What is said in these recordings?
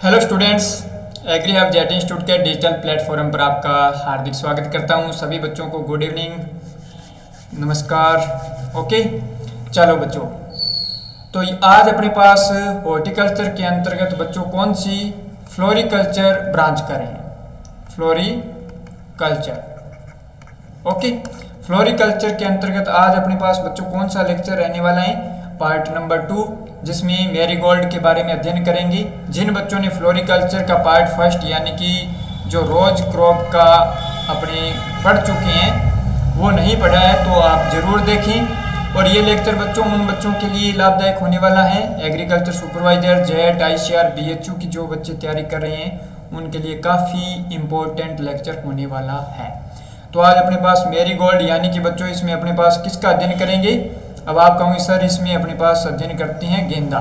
Hello students, Agri Hub Jet Institute के digital platform पर आपका हार्दिक स्वागत करता हूं। सभी बच्चों को गुड इवनिंग, नमस्कार। ओके, चलो बच्चों, तो आज अपने पास हॉर्टिकल्चर के अंतर्गत बच्चों कौन सी फ्लोरिकल्चर ब्रांच करें। फ्लोरिकल्चर, ओके, फ्लोरिकल्चर के अंतर्गत आज अपने पास बच्चों कौन सा लेक्चर रहने वाला है, पार्ट नंबर 2, जिसमें मैरीगोल्ड के बारे में अध्ययन करेंगे। जिन बच्चों ने फ्लोरिकल्चर का पार्ट फर्स्ट यानी कि जो रोज क्रॉप का अपने पढ़ चुके हैं वो नहीं पढ़ा है तो आप ज़रूर देखें। और ये लेक्चर बच्चों उन बच्चों के लिए लाभदायक होने वाला है, agriculture supervisor, jet, ICR, BHU की जो बच्चे तैयारी कर रहे हैं उनके लिए काफ़ी इम्पोर्टेंट लेक्चर होने वाला है। तो आज अपने पास मैरीगोल्ड यानी कि बच्चों इसमें अपने पास किसका अध्ययन करेंगे। अब आप कहोगे सर इसमें अपने पास अध्ययन करते हैं गेंदा,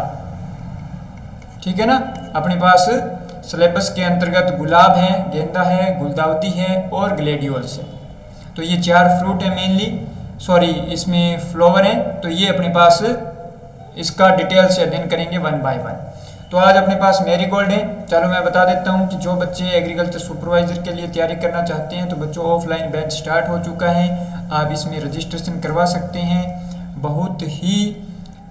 ठीक है ना। अपने पास सिलेबस के अंतर्गत गुलाब है, गेंदा है, गुलदाउदी है और ग्लेडियोल्स है। तो ये 4 फ्रूट है मेनली, सॉरी इसमें फ्लावर है। तो ये अपने पास इसका डिटेल से अध्ययन करेंगे 1 बाय 1। तो आज अपने पास मैरीगोल्ड है। चलो मैं बता देता हूँ कि जो बच्चे एग्रीकल्चर सुपरवाइजर के लिए तैयारी करना चाहते हैं तो बच्चों ऑफलाइन बैच स्टार्ट हो चुका है, आप इसमें रजिस्ट्रेशन करवा सकते हैं। बहुत ही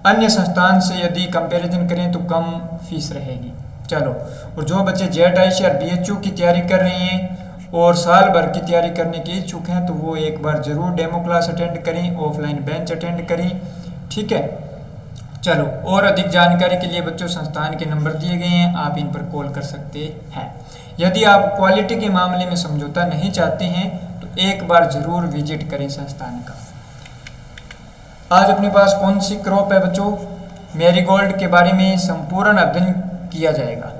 अन्य संस्थान से यदि कंपैरिजन करें तो कम फीस रहेगी। चलो, और जो बच्चे जेट, आईसीआर, बीएचयू की तैयारी कर रहे हैं और साल भर की तैयारी करने के इच्छुक हैं तो वो एक बार ज़रूर डेमो क्लास अटेंड करें, ऑफलाइन बेंच अटेंड करें, ठीक है। चलो, और अधिक जानकारी के लिए बच्चों संस्थान के नंबर दिए गए हैं, आप इन पर कॉल कर सकते हैं। यदि आप क्वालिटी के मामले में समझौता नहीं चाहते हैं तो एक बार ज़रूर विजिट करें संस्थान का। आज अपने पास कौन सी क्रॉप है बच्चों, मैरीगोल्ड के बारे में संपूर्ण अध्ययन किया जाएगा।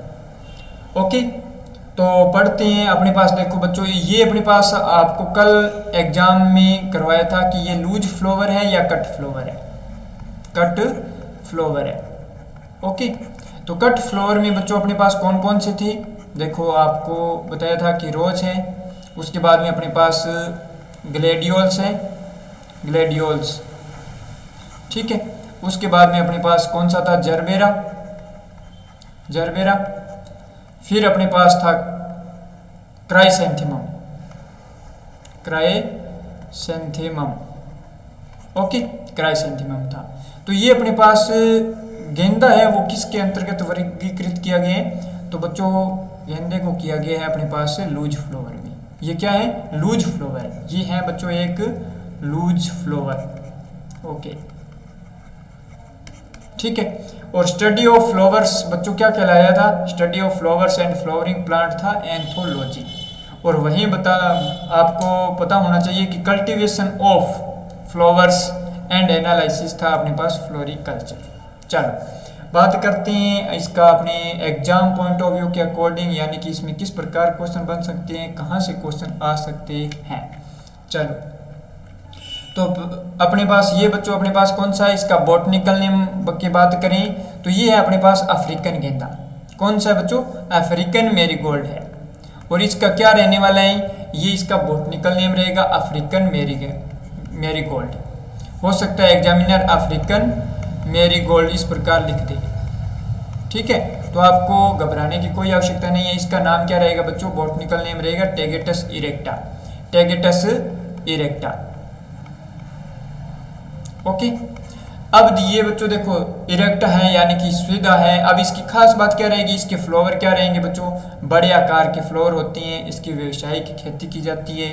ओके, तो पढ़ते हैं। अपने पास देखो बच्चों, ये अपने पास आपको कल एग्जाम में करवाया था कि ये लूज फ्लावर है या कट फ्लावर है। कट फ्लावर है, ओके। तो कट फ्लावर में बच्चों अपने पास कौन कौन से थे, देखो आपको बताया था कि रोज है, उसके बाद में अपने पास ग्लेडियोल्स है, ग्लेडियोल्स, ठीक है। उसके बाद में अपने पास कौन सा था, जरबेरा, जरबेरा। फिर अपने पास था क्राइसेंथेमम, क्राइसेंथेमम, ओके, क्राइसेंथेमम था। तो ये अपने पास गेंदा है वो किसके अंतर्गत वर्गीकृत किया गया है, तो बच्चों गेंदे को किया गया है अपने पास से लूज फ्लावर में। ये क्या है, लूज फ्लावर, ये है बच्चों एक लूज फ्लावर, ओके, ठीक है। और स्टडी ऑफ फ्लावर्स बच्चों क्या कहलाया था, study of flowers and flowering plant था एंथोलॉजी। और वहीं आपको पता होना चाहिए कि cultivation of flowers and analysis था अपने पास फ्लोरिकल्चर। चलो बात करते हैं इसका अपने एग्जाम पॉइंट ऑफ व्यू के अकॉर्डिंग, यानी कि इसमें किस प्रकार क्वेश्चन बन सकते हैं, कहाँ से क्वेश्चन आ सकते हैं। चलो, तो अपने पास ये बच्चों अपने पास कौन सा है, इसका बॉटनिकल नेम की बात करें तो ये है अपने पास अफ्रीकन गेंदा। कौन सा है बच्चों, अफ्रीकन मैरीगोल्ड है। और इसका क्या रहने वाला है, ये इसका बॉटनिकल नेम रहेगा अफ्रीकन मैरीगोल्ड। हो सकता है एग्जामिनर अफ्रीकन मैरीगोल्ड इस प्रकार लिख दे, ठीक है। तो आपको घबराने की कोई आवश्यकता नहीं है। इसका नाम क्या रहेगा बच्चों, बॉटनिकल नेम रहेगा टेगेटस इरेक्टा, टेगेटस इरेक्टा, ओके। अब ये बच्चों देखो इरेक्टा है यानी कि सीधा है। अब इसकी खास बात क्या रहेगी, इसके फ्लावर क्या रहेंगे बच्चों, बड़े आकार के फ्लावर होती हैं, इसकी व्यावसायिक खेती की जाती है।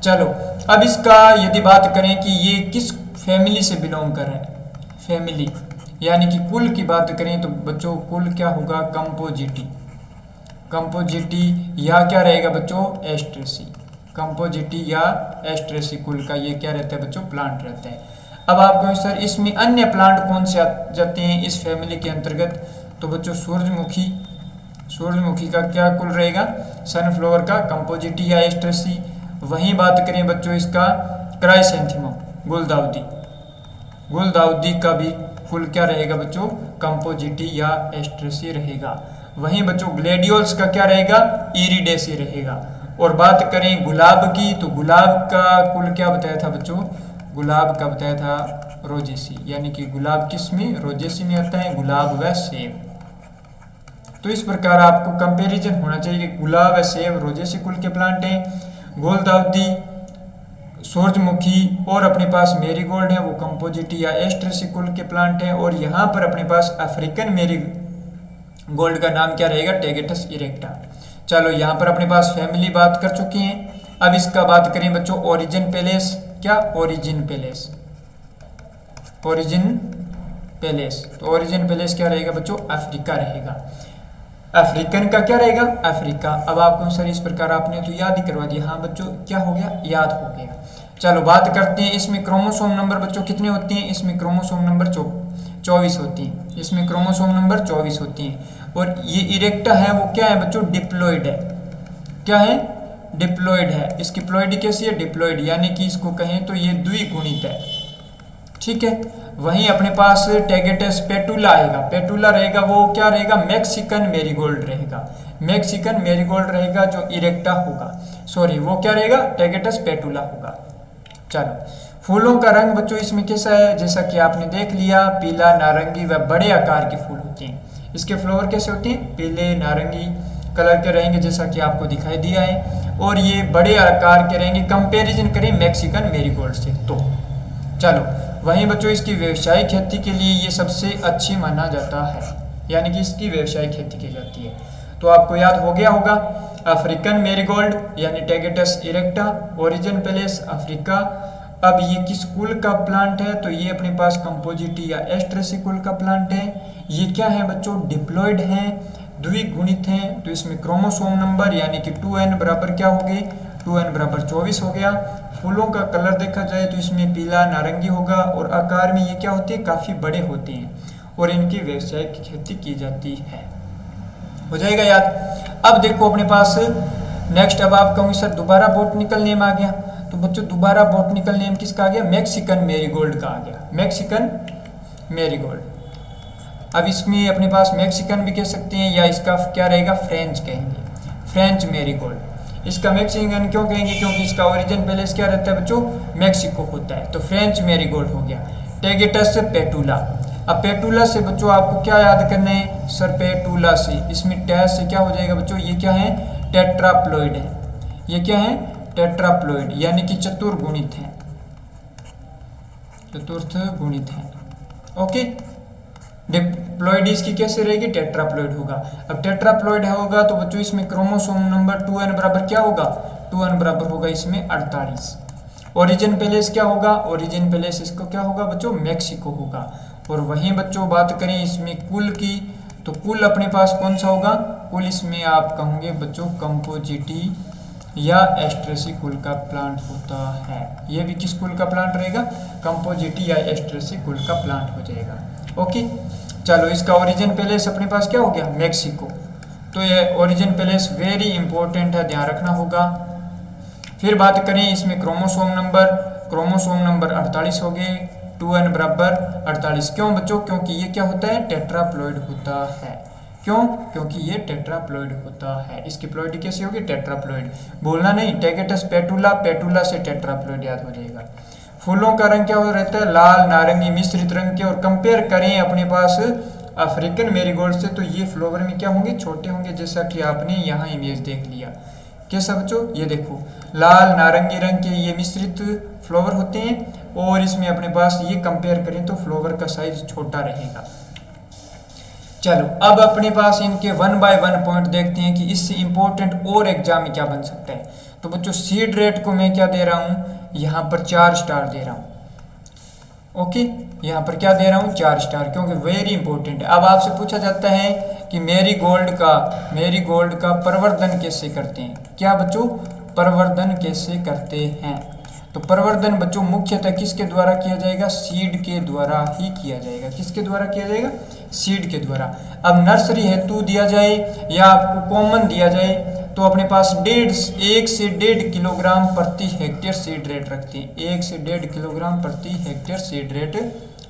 चलो, अब इसका यदि बात करें कि ये किस फैमिली से बिलोंग कर रहा है, फैमिली यानी कि कुल की बात करें तो बच्चों कुल क्या होगा, कंपोजिटी, कंपोजिटी या क्या रहेगा बच्चों, एस्ट्रेसी, कंपोजिटी या एस्ट्रेसी कुल का ये क्या रहता है बच्चों, प्लांट रहता है। अब आप कहें सर इसमें अन्य प्लांट कौन से आ जाते हैं इस फैमिली के अंतर्गत, तो बच्चों सूरजमुखी, सूरजमुखी का क्या कुल रहेगा, सनफ्लावर का कंपोजिटी या एस्ट्रेसी। वहीं बात करें बच्चों इसका क्राइसेंथेमम, गुलदाउदी, गुलदाउदी का भी कुल क्या रहेगा बच्चों, कंपोजिटी या एस्ट्रेसी रहेगा। वहीं बच्चों ग्लेडियोल्स का क्या रहेगा, इरिडेसी रहेगा। और बात करें गुलाब की तो गुलाब का कुल क्या बताया था बच्चों, गुलाब का बताया था रोजेसी, यानी कि गुलाब किस में, रोजेसी में आता है, गुलाब व सेब, तो इस प्रकार आपको कंपैरिजन होना चाहिए कि गुलाब, सेब, रोजेसी कुल के प्लांट हैं, गुलदाउदी, सूरजमुखी और अपने पास मेरीगोल्ड है वो कंपोजिटी या एस्ट्रेसी कुल के प्लांट हैं, और यहाँ पर अपने पास अफ्रीकन मेरीगोल्ड का नाम क्या रहेगा, टैगेटस इरेक्टा। चलो यहाँ पर अपने पास फैमिली बात कर चुकी हैं। अब इसका बात करें बच्चों ओरिजिन पैलेस, क्या ओरिजिन पैलेस, ओरिजिन पैलेस, तो ओरिजिन पैलेस क्या रहेगा बच्चों, अफ्रीका रहेगा। अफ्रीकन का क्या रहेगा, अफ्रीका। अब आपको सर इस प्रकार आपने तो याद ही करवा दिया, हाँ बच्चों क्या हो गया, याद हो गया। चलो बात करते हैं इसमें क्रोमोसोम नंबर बच्चों कितने होते हैं, इसमें क्रोमोसोम नंबर 24 होती है, इसमें क्रोमोसोम नंबर 24 होती हैं। और ये इरेक्टा है वो क्या है बच्चों, डिप्लॉइड है, क्या है, डिप्लॉइड है। इसकी प्लॉइडी कैसी है, डिप्लॉइड, यानी कि इसको कहें तो ये द्विगुणित है, ठीक है। वहीं अपने पास टैगेटस पेटुला आएगा, पेटुला रहेगा वो क्या रहेगा, मैक्सिकन मेरीगोल्ड रहेगा, मैक्सिकन मेरीगोल्ड रहेगा जो इरेक्टा होगा, सॉरी वो क्या रहेगा, टैगेटस पेटुला होगा। चलो फूलों का रंग बच्चों इसमें कैसा है, जैसा कि आपने देख लिया, पीला, नारंगी व बड़े आकार के फूल होते हैं। इसके फ्लावर कैसे होते हैं, पीले नारंगी कलर के रहेंगे जैसा कि आपको दिखाई दिया है, और ये बड़े आकार के रहेंगे, कंपैरिजन करें मैक्सिकन मेरीगोल्ड से तो। चलो वहीं बच्चों इसकी व्यवसायिक खेती के लिए ये सबसे अच्छी माना जाता है, यानी कि इसकी व्यवसायिक खेती की जाती है। तो आपको याद हो गया होगा, अफ्रीकन मेरीगोल्ड यानी टैगेटस इरेक्टा, ओरिजिन पैलेस अफ्रीका। अब ये किस कुल का प्लांट है, तो ये अपने पास कंपोजिटी या एस्ट्रेसी कुल का प्लांट है। ये क्या है बच्चों, डिप्लॉइड हैं, द्विगुणित हैं। तो इसमें क्रोमोसोम नंबर यानी कि 2n बराबर क्या हो गए, 2n बराबर 24 हो गया। फूलों का कलर देखा जाए तो इसमें पीला नारंगी होगा, और आकार में ये क्या होते हैं, काफ़ी बड़े होते हैं, और इनकी व्यावसायिक खेती की जाती है। हो जाएगा याद। अब देखो अपने पास नेक्स्ट, अब आप कहोगे सर दोबारा बॉटनिकल नेम आ गया, तो बच्चों दोबारा बॉटनिकल नेम किसका आ गया, मैक्सिकन मेरीगोल्ड का आ गया, मैक्सिकन मेरीगोल्ड। अब इसमें अपने पास मैक्सिकन भी कह सकते हैं, या इसका क्या रहेगा, फ्रेंच कहेंगे, फ्रेंच मेरीगोल्ड। इसका मैक्सिकन क्यों कहेंगे, क्योंकि इसका ओरिजिन पैलेस क्या रहता है बच्चों, मैक्सिको होता है, तो फ्रेंच मेरीगोल्ड हो गया। टैगेटस पेटुला, अब पेटुला से बच्चों आपको क्या याद करना है, सर पेटुला से, इसमें टैस से क्या हो जाएगा बच्चों, ये क्या है, टेट्राप्लॉइड है, ये क्या है, टेट्राप्लॉइड यानी कि चतुर्गुणित है, चतुर्थ गुणित है, ओके। डिप्लॉइड इसकी कैसे रहेगी, टेट्राप्लॉइड होगा। अब टेट्राप्लॉइड होगा तो बच्चों इसमें क्रोमोसोम नंबर 2n बराबर क्या होगा, 2n बराबर होगा इसमें 48। ओरिजिन पैलेस क्या होगा, ओरिजिन पैलेस इसको क्या होगा बच्चों, मैक्सिको होगा। और वहीं बच्चों बात करें इसमें कुल की, तो कुल अपने पास कौन सा होगा, कुल इसमें आप कहोगे बच्चों कंपोजिटी या एस्ट्रेसी कुल का प्लांट होता है। ये भी किस कुल का प्लांट रहेगा, कंपोजिटी या एस्ट्रेसी कुल का प्लांट हो जाएगा, ओके। चलो इसका ओरिजिन पैलेस अपने पास क्या हो गया, मैक्सिको। तो ये ओरिजिन पैलेस वेरी इंपॉर्टेंट है, ध्यान रखना होगा। फिर बात करें इसमें क्रोमोसोम नंबर, क्रोमोसोम नंबर 48 हो गए, 2n बराबर 48। क्यों बच्चों, क्योंकि ये क्या होता है, टेट्राप्लॉइड होता है। क्यों, क्योंकि ये टेट्राप्लॉइड होता है। इसकी प्लॉइडी कैसी होगी, टेट्राप्लॉइड। बोलना नहीं, टैगेटस पेटुला, पेटुला से टेट्राप्लॉइड याद हो जाएगा। फूलों का रंग क्या हो रहता है, लाल नारंगी मिश्रित रंग के। और कंपेयर करें अपने पास अफ्रीकन मेरीगोल्ड से, तो ये फ्लावर में क्या होंगे, छोटे होंगे, जैसा कि आपने यहाँ इमेज देख लिया। कैसा बच्चों, ये देखो लाल नारंगी रंग के ये मिश्रित फ्लावर होते हैं, और इसमें अपने पास ये कंपेयर करें तो फ्लावर का साइज छोटा रहेगा। चलो अब अपने पास इनके 1 बाय 1 पॉइंट देखते हैं कि इससे इंपॉर्टेंट और एग्जाम में क्या बन सकता है। तो बच्चों सीड रेट को मैं क्या दे रहा हूँ, यहाँ पर 4 स्टार दे रहा हूँ, ओके। यहाँ पर क्या दे रहा हूँ, 4 स्टार, क्योंकि वेरी इंपॉर्टेंट है। अब आपसे पूछा जाता है कि मेरीगोल्ड का प्रवर्धन कैसे करते हैं, क्या बच्चों, प्रवर्धन कैसे करते हैं। तो प्रवर्धन बच्चों मुख्यतः किसके द्वारा किया जाएगा, सीड के द्वारा ही किया जाएगा। किसके द्वारा किया जाएगा, सीड के द्वारा। अब नर्सरी हेतु दिया जाए या आपको कॉमन दिया जाए, तो अपने पास 1 से 1.5 किलोग्राम प्रति हेक्टेयर सीड रेट रखते हैं, 1 से 1.5 किलोग्राम प्रति हेक्टेयर सीड रेट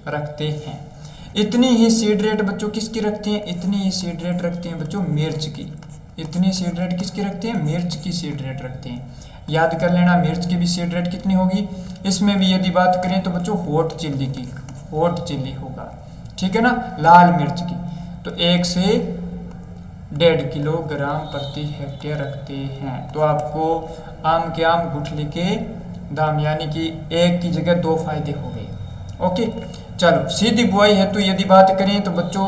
रखते हैं। इतनी ही सीड रेट बच्चों किसकी रखते हैं, इतनी ही सीड रेट रखते हैं बच्चों मिर्च की। इतनी सीड रेट किसकी रखते हैं, मिर्च की सीड रेट रखते हैं। याद कर लेना मिर्च की भी सीड रेट कितनी होगी। इसमें भी यदि बात करें तो बच्चों हॉट चिल्ली की, हॉट चिल्ली होगा, ठीक है ना, लाल मिर्च की। तो 1 से 1.5 किलोग्राम प्रति हेक्टेयर रखते हैं। तो आपको आम के आम गुठली के दाम यानी कि एक की जगह 2 फायदे हो गए। ओके, चलो सीधी बुआई है तो यदि बात करें तो बच्चों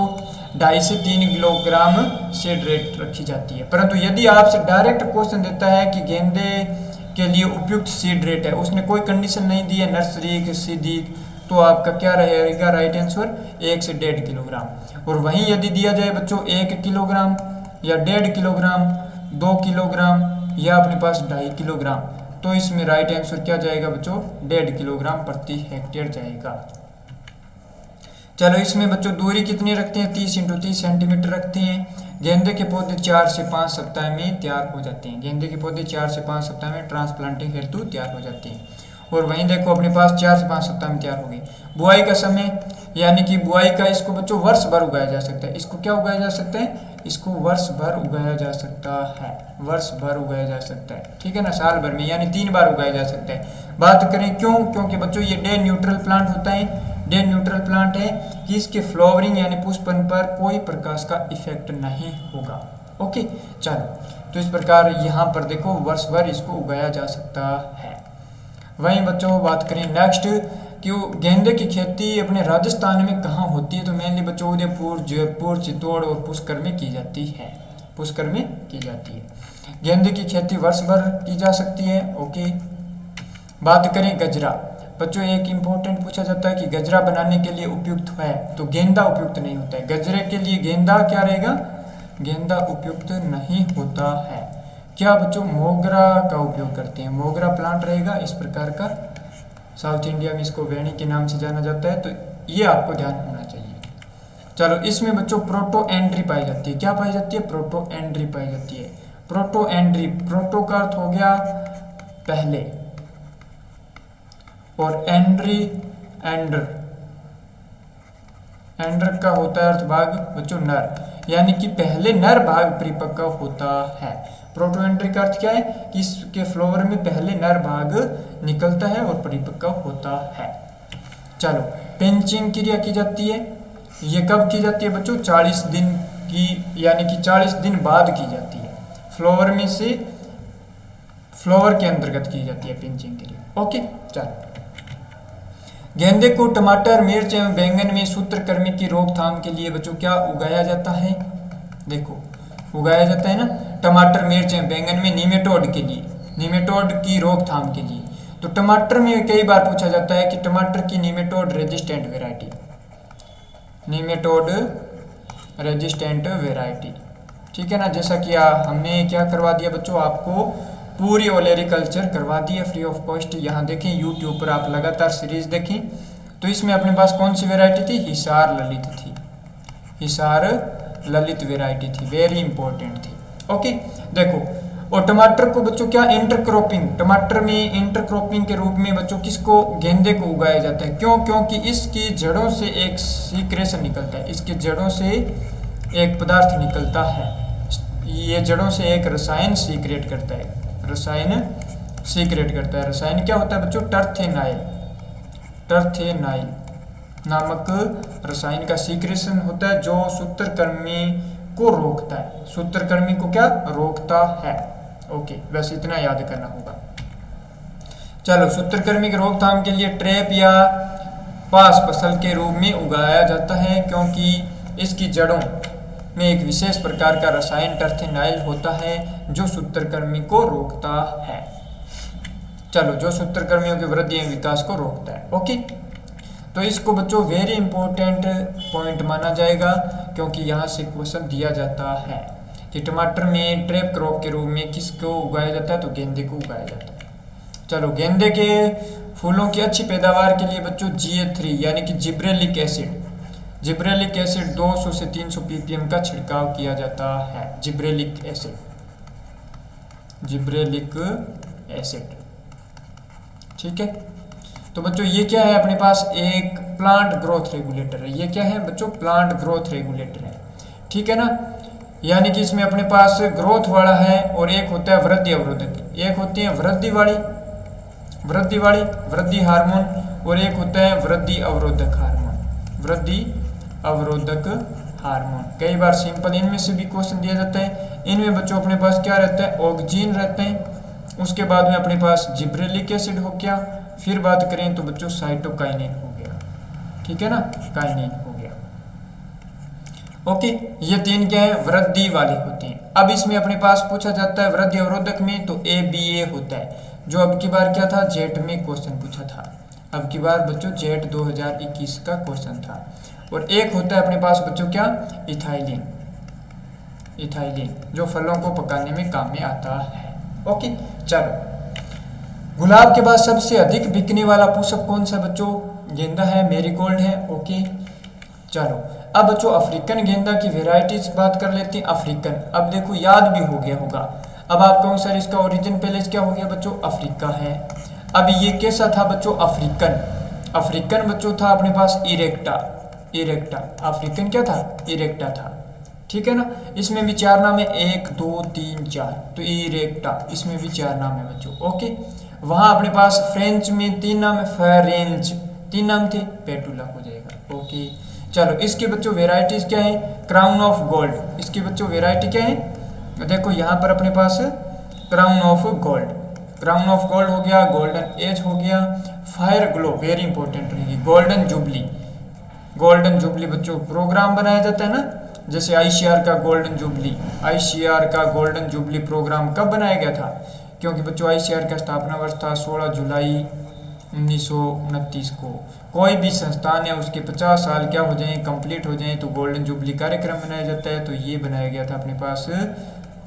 2.5 से 3 किलोग्राम सीड रेट रखी जाती है। परंतु यदि आपसे डायरेक्ट क्वेश्चन देता है कि गेंदे के लिए उपयुक्त सीड रेट है, उसने कोई कंडीशन नहीं दी है नर्सरी की सीधी, तो आपका क्या रहेगा राइट आंसर 1 से 1.5 किलोग्राम। और वहीं यदि दिया जाए बच्चों 1 किलोग्राम या 1.5 किलोग्राम, 2 किलोग्राम या अपने पास 2.5 किलोग्राम, तो इसमें राइट आंसर क्या जाएगा बच्चों 1.5 किलोग्राम प्रति हेक्टेयर जाएगा। चलो इसमें बच्चों दूरी कितनी रखते हैं 30 × 30 सेंटीमीटर रखते हैं। गेंदे के पौधे 4 से 5 सप्ताह में तैयार हो जाते हैं। गेंदे के पौधे 4 से 5 सप्ताह में ट्रांसप्लांटिंग हेतु तैयार हो जाते हैं। और वहीं देखो अपने पास 4 से 5 सप्ताह में तैयार हो गई। बुआई का समय यानी कि बुआई का इसको बच्चों वर्ष भर उगाया जा सकता है। इसको क्या उगाया जा सकता है, इसको वर्ष भर उगाया जा सकता है, वर्ष भर उगाया जा सकता है, ठीक है ना, साल भर में यानी 3 बार उगाया जा सकता है। बात करें क्यों, क्योंकि बच्चों ये डे न्यूट्रल प्लांट होता है। डे न्यूट्रल प्लांट है कि इसके फ्लावरिंग यानी पुष्पन पर कोई प्रकाश का इफेक्ट नहीं होगा। ओके, चलो तो इस प्रकार यहाँ पर देखो वर्ष भर इसको उगाया जा सकता है। वहीं बच्चों बात करें नेक्स्ट कि गेंदे की खेती अपने राजस्थान में कहाँ होती है, तो मेनली बच्चों उदयपुर, जयपुर, चित्तौड़ और पुष्कर में की जाती है। पुष्कर में की जाती है। गेंदे की खेती वर्ष भर की जा सकती है। ओके, बात करें गजरा, बच्चों एक इंपॉर्टेंट पूछा जाता है कि गजरा बनाने के लिए उपयुक्त है, तो गेंदा उपयुक्त नहीं होता है। गजरे के लिए गेंदा क्या रहेगा, गेंदा उपयुक्त नहीं होता है। क्या बच्चों मोगरा का उपयोग करते हैं, मोगरा प्लांट रहेगा इस प्रकार का, साउथ इंडिया में इसको वेणी के नाम से जाना जाता है, तो ये आपको ध्यान होना चाहिए। चलो इसमें बच्चों प्रोटो एंड्री पाई जाती है। क्या पाई जाती है, प्रोटो एंड्री पाई जाती है। प्रोटो एंड्री, प्रोटो का अर्थ हो गया पहले और एंड्री एंडर, एंडर का होता है अर्थ भाग बच्चों नर, यानी कि पहले नर भाग परिपक्व होता है। प्रोटो एंड्री का अर्थ क्या है कि इसके फ्लावर में पहले नर भाग निकलता है और परिपक्व होता है। चलो पिंचिंग क्रिया की जाती है, ये कब की जाती है बच्चों, 40 दिन की यानी कि 40 दिन बाद की जाती है। फ्लावर में से फ्लावर के अंतर्गत की जाती है पिंचिंग क्रिया। ओके, चलो गेंदे को टमाटर, मिर्च एवं बैंगन में सूत्रकृमि की रोकथाम के लिए बच्चों क्या उगाया जाता है, देखो उगाया जाता है ना, टमाटर, मिर्च एवं बैंगन में निमेटोड के लिए, निमेटोड की रोकथाम के लिए। तो टमाटर में कई बार पूछा जाता है कि टमाटर की nematode resistant variety, nematode resistant variety, ठीक है ना। जैसा कि हमने क्या करवा दिया बच्चों, आपको पूरी ओलेरिकल्चर करवा दी है फ्री ऑफ कॉस्ट। यहाँ देखें यूट्यूब पर आप लगातार सीरीज देखें, तो इसमें अपने पास कौन सी वैरायटी थी, हिसार ललित थी, हिसार ललित वैरायटी थी, वेरी इंपॉर्टेंट थी। ओके, देखो और टमाटर को बच्चों क्या इंटरक्रॉपिंग, टमाटर में इंटरक्रॉपिंग के रूप में बच्चों किसको, गेंदे को उगाया जाता है। क्यों, क्योंकि इसकी जड़ों से एक सीक्रेशन निकलता है, इसके जड़ों से एक पदार्थ निकलता है, ये जड़ों से एक रसायन सीक्रेट करता है, रसायन सीक्रेट करता है। रसायन क्या होता है बच्चों, टर्थेनाइल, टर्थेनाइल नामक रसायन का सीक्रेशन होता है जो सूत्रकृमि को रोकता है, सूत्रकृमि को क्या रोकता है। ओके, बस इतना याद करना होगा। चलो सूत्रकृमि की रोकथाम के लिए ट्रैप या पास फसल के रूप में उगाया जाता है, क्योंकि इसकी जड़ों में एक विशेष प्रकार का रसायन टर्थेनाइल होता है जो सूत्रकृमि को रोकता है। चलो, जो सूत्रकृमियों की वृद्धि एवं विकास को रोकता है। ओके, तो इसको बच्चों वेरी इंपॉर्टेंट पॉइंट माना जाएगा, क्योंकि यहाँ से क्वेश्चन दिया जाता है कि टमाटर में ट्रैप क्रॉप के रूप में किसको उगाया जाता है, तो गेंदे को उगाया जाता है। चलो गेंदे के फूलों की अच्छी पैदावार के लिए बच्चों GA3 यानी कि जिब्रेलिक एसिड, जिब्रेलिक एसिड 200 से 300 ppm का छिड़काव किया जाता है। जिब्रेलिक एसिड, जिब्रेलिक एसिड, ठीक है। तो बच्चों ये क्या है, अपने पास एक प्लांट ग्रोथ रेगुलेटर है। ये क्या है बच्चों, प्लांट ग्रोथ रेगुलेटर है, ठीक है ना। यानी कि इसमें अपने पास ग्रोथ वाला है और एक होता है वृद्धि अवरोधक, एक होती है वृद्धि वाली, वृद्धि हार्मोन, और एक होता है वृद्धि अवरोधक हार्मोन, वृद्धि अवरोधक हार्मोन। कई बार सिंपल इनमें से भी क्वेश्चन दिया जाता है। इनमें बच्चों अपने पास क्या रहता है, ऑक्सीजन रहते हैं, उसके बाद में अपने पास जिब्रेलिक एसिड हो गया, फिर बात करें तो बच्चों साइटोकाइनिन हो गया, ठीक है ना, काइनिन हो गया। ओके, ये तीन क्या है, वृद्धि वाले होते हैं। अब इसमें अपने पास पूछा जाता है वृद्धि अवरोधक में तो ABA होता है, जो अब की बार क्या था, जेट में क्वेश्चन पूछा था। अब की बार बच्चों जेट 2021 का क्वेश्चन था। और एक होता है अपने पास बच्चों क्या, इथाइलिन, इथाइलिन जो फलों को पकाने में काम में आता है। ओके, चलो गुलाब के बाद सबसे अधिक बिकने वाला पुष्प कौन सा बच्चों, गेंदा है, मेरीगोल्ड है। ओके, चलो अब बच्चों अफ्रीकन गेंदा की वेराइटीज बात कर लेते हैं। अफ्रीकन, अब देखो याद भी हो गया होगा। अब आप कहोगे सर इसका ओरिजिन पहले क्या हो गया बच्चों, अफ्रीका है। अब ये कैसा था बच्चों, अफ्रीकन, अफ्रीकन बच्चों था अपने पास इरेक्टा, इरेक्टा, अफ्रीकन क्या था, इरेक्टा था, ठीक है ना। इसमें भी चार नाम है, 1 2 3 4, तो इरेक्टा, इसमें भी चार नाम है बच्चों। ओके, वहां अपने पास फ्रेंच में 3 नाम है, फेरेंज 3 नाम थे, पेटूला हो जाएगा। ओके, चलो इसके बच्चों वेराइटीज क्या है, क्राउन ऑफ गोल्ड, इसकी बच्चों वेराइटी क्या है, देखो यहाँ पर अपने पास crown of gold, crown of gold हो गया, गोल्डन एज हो गया, फायर ग्लो वेरी इंपॉर्टेंट रहेगी, गोल्डन जुबली, गोल्डन जुबली बच्चों प्रोग्राम बनाया जाता है ना, जैसे ICR का गोल्डन जुबली, ICR का गोल्डन जुबली प्रोग्राम कब बनाया गया था, क्योंकि बच्चों ICR का स्थापना वर्ष था 16 जुलाई 1929 को। कोई भी संस्थान है उसके 50 साल क्या हो जाएं, कंप्लीट हो जाएं, तो गोल्डन जुबली कार्यक्रम बनाया जाता है। तो ये बनाया गया था अपने पास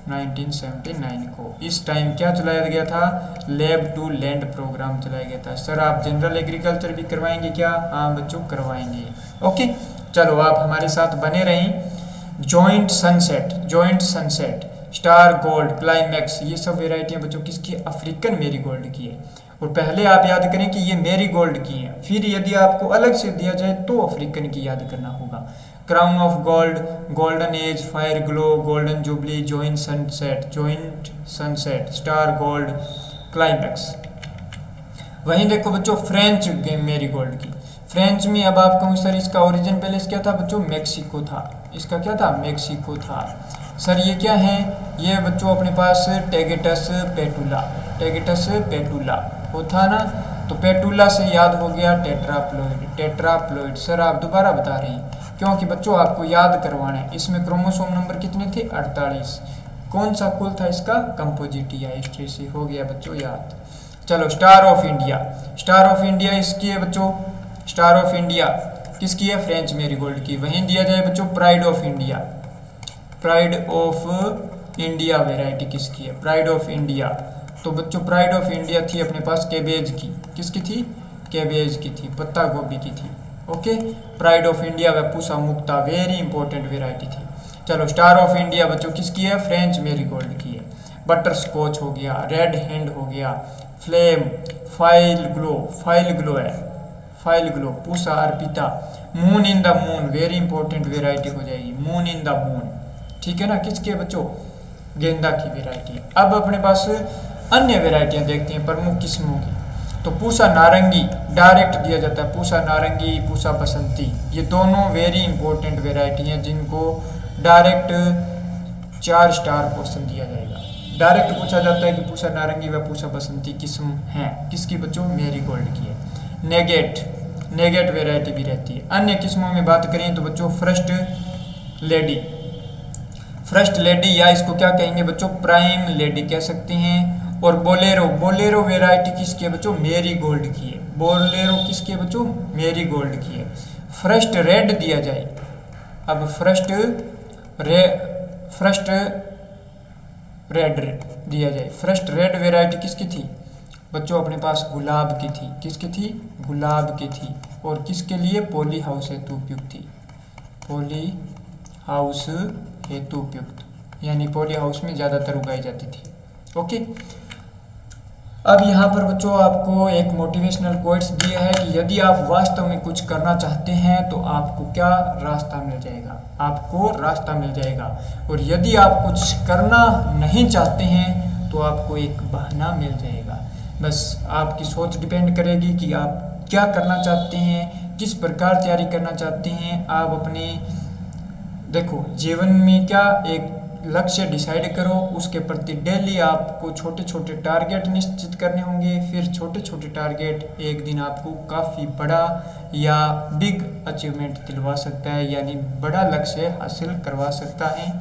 1979 को। इस टाइम क्या चलाया गया था, लैब टू लैंड प्रोग्राम चलाया गया था। सर आप जनरल एग्रीकल्चर भी करवाएंगे क्या, हाँ बच्चों करवाएंगे। ओके, चलो आप हमारे साथ बने रहें। Joint sunset, joint sunset, star gold, climax, ये सब वेराइटियां बच्चों किसकी, अफ्रीकन मेरीगोल्ड की है। और पहले आप याद करें कि ये मेरीगोल्ड की है, फिर यदि आपको अलग से दिया जाए तो अफ्रीकन की याद करना होगा। Crown of gold, golden age, fire glow, golden jubilee, joint sunset, joint sunset, star gold, climax. वहीं देखो बच्चों फ्रेंच मेरीगोल्ड की, फ्रेंच में अब आप कहूँ सर इसका ओरिजिन पहले क्या था बच्चों, मैक्सिको था, इसका क्या था, मैक्सिको था। सर ये क्या है, ये बच्चों अपने पास टेगेटस पेटूला, टेगेटस पेटूला वो था ना, तो पेटूला से याद हो गया टेट्राप्लॉइड, टेट्राप्लॉइड। सर आप दोबारा बता रहे हैं क्योंकि बच्चों आपको याद करवाना है। इसमें क्रोमोसोम नंबर कितने थे, 48। कौन सा कुल था इसका, कंपोजिटिया एस्ट्रेसी, हो गया बच्चों याद। चलो star of India, star of India इसकी है बच्चों, स्टार ऑफ इंडिया किसकी है, फ्रेंच मेरीगोल्ड की। वहीं दिया जाए बच्चों pride of India, pride of India variety किसकी है, प्राइड ऑफ इंडिया, तो बच्चों प्राइड ऑफ इंडिया थी अपने पास कैबेज की, किसकी थी, कैबेज की थी, पत्ता गोभी की थी। ओके, प्राइड ऑफ इंडिया व पूसा मुक्ता वेरी इंपॉर्टेंट वेराइटी थी। चलो स्टार ऑफ इंडिया बच्चों किसकी है, फ्रेंच मेरीगोल्ड की है। बटर स्कॉच हो गया, रेड हैंड हो गया, flame, file glow, file glow है, file glow, Pusa Arpita, moon in the moon very important variety हो जाएगी, मून इन द मून, ठीक है ना, किसकी है बच्चों, गेंदा की वेराइटी। अब अपने पास अन्य वेराइटियां देखते हैं प्रमुख किस्मों की। तो पूसा नारंगी डायरेक्ट दिया जाता है, पूसा नारंगी, पूसा बसंती, ये दोनों वेरी इंपॉर्टेंट वेराइटी हैं जिनको डायरेक्ट 4 स्टार क्वेश्चन दिया जाएगा। डायरेक्ट पूछा जाता है कि पूसा नारंगी व पूसा बसंती किस्म हैं, किसकी बच्चों, मेरीगोल्ड की है। नेगेट, नेगेट वेराइटी भी रहती है। अन्य किस्मों में बात करें तो बच्चों फर्स्ट लेडी, फर्स्ट लेडी या इसको क्या कहेंगे बच्चों, प्राइम लेडी कह सकते हैं। और बोलेरो, बोलेरो वेराइटी किसकी है बच्चों, मेरीगोल्ड की है, बोलेरो किसकी है बच्चों, मेरीगोल्ड की है। फर्स्ट रेड दिया जाए, अब फर्स्ट रेड दिया जाए, फर्स्ट रेड वेराइटी किसकी थी बच्चों, अपने पास गुलाब की थी, किसकी थी, गुलाब की थी। और किसके लिए, पॉली हाउस हेतु उपयुक्त थी, पॉली हाउस हेतु उपयुक्त, यानी पॉली हाउस में ज़्यादातर उगाई जाती थी। ओके, अब यहाँ पर बच्चों आपको एक मोटिवेशनल कोट्स दिया है कि यदि आप वास्तव में कुछ करना चाहते हैं तो आपको क्या रास्ता मिल जाएगा, आपको रास्ता मिल जाएगा। और यदि आप कुछ करना नहीं चाहते हैं तो आपको एक बहाना मिल जाएगा। बस आपकी सोच डिपेंड करेगी कि आप क्या करना चाहते हैं, किस प्रकार तैयारी करना चाहते हैं, आप अपने देखो, जीवन में क्या एक लक्ष्य डिसाइड करो, उसके प्रति डेली आपको छोटे छोटे टारगेट निश्चित करने होंगे। फिर छोटे छोटे टारगेट एक दिन आपको काफ़ी बड़ा या बिग अचीवमेंट दिलवा सकता है, यानी बड़ा लक्ष्य हासिल करवा सकता है।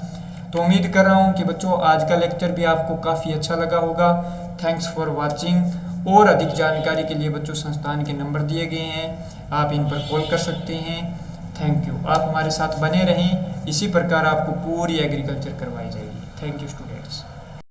तो उम्मीद कर रहा हूँ कि बच्चों आज का लेक्चर भी आपको काफ़ी अच्छा लगा होगा। Thanks for watching. और अधिक जानकारी के लिए बच्चों संस्थान के नंबर दिए गए हैं, आप इन पर कॉल कर सकते हैं। Thank you. आप हमारे साथ बने रहें, इसी प्रकार आपको पूरी एग्रीकल्चर करवाई जाएगी। Thank you students.